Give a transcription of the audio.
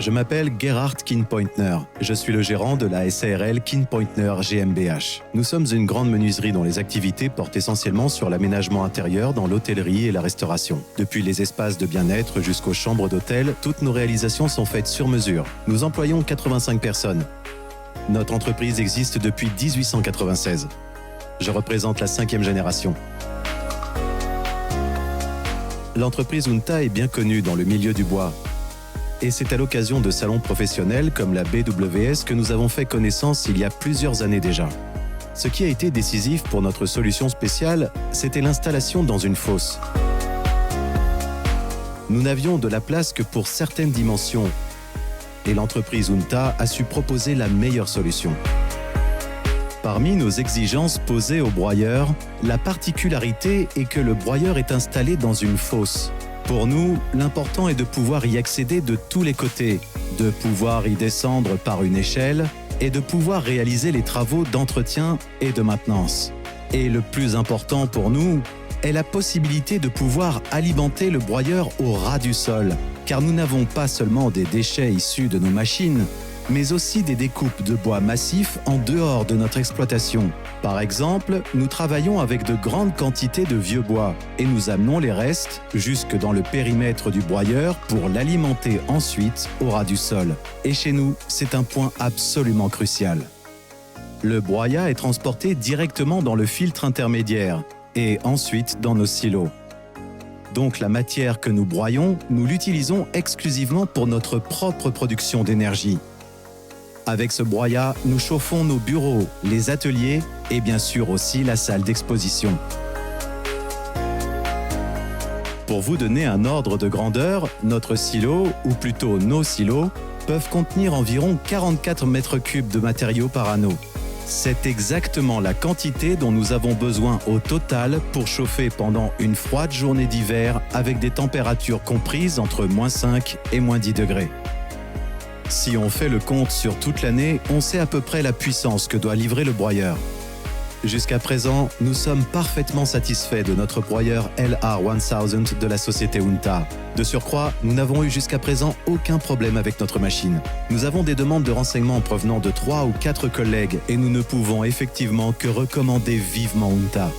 Je m'appelle Gerhard Kinpointner. Je suis le gérant de la SARL Kinpointner GmbH. Nous sommes une grande menuiserie dont les activités portent essentiellement sur l'aménagement intérieur dans l'hôtellerie et la restauration. Depuis les espaces de bien-être jusqu'aux chambres d'hôtel, toutes nos réalisations sont faites sur mesure. Nous employons 85 personnes. Notre entreprise existe depuis 1896. Je représente la 5e génération. L'entreprise Unta est bien connue dans le milieu du bois. Et c'est à l'occasion de salons professionnels comme la BWS que nous avons fait connaissance il y a plusieurs années déjà. Ce qui a été décisif pour notre solution spéciale, c'était l'installation dans une fosse. Nous n'avions de la place que pour certaines dimensions et l'entreprise Unta a su proposer la meilleure solution. Parmi nos exigences posées au broyeur, la particularité est que le broyeur est installé dans une fosse. Pour nous, l'important est de pouvoir y accéder de tous les côtés, de pouvoir y descendre par une échelle et de pouvoir réaliser les travaux d'entretien et de maintenance. Et le plus important pour nous est la possibilité de pouvoir alimenter le broyeur au ras du sol, car nous n'avons pas seulement des déchets issus de nos machines, mais aussi des découpes de bois massifs en dehors de notre exploitation. Par exemple, nous travaillons avec de grandes quantités de vieux bois et nous amenons les restes jusque dans le périmètre du broyeur pour l'alimenter ensuite au ras du sol. Et chez nous, c'est un point absolument crucial. Le broyat est transporté directement dans le filtre intermédiaire et ensuite dans nos silos. Donc la matière que nous broyons, nous l'utilisons exclusivement pour notre propre production d'énergie. Avec ce broyat, nous chauffons nos bureaux, les ateliers et bien sûr aussi la salle d'exposition. Pour vous donner un ordre de grandeur, notre silo, ou plutôt nos silos, peuvent contenir environ 44 mètres cubes de matériaux par anneau. C'est exactement la quantité dont nous avons besoin au total pour chauffer pendant une froide journée d'hiver avec des températures comprises entre -5 et -10 degrés. Si on fait le compte sur toute l'année, on sait à peu près la puissance que doit livrer le broyeur. Jusqu'à présent, nous sommes parfaitement satisfaits de notre broyeur LR1000 de la société Unta. De surcroît, nous n'avons eu jusqu'à présent aucun problème avec notre machine. Nous avons des demandes de renseignements provenant de 3 ou 4 collègues et nous ne pouvons effectivement que recommander vivement Unta.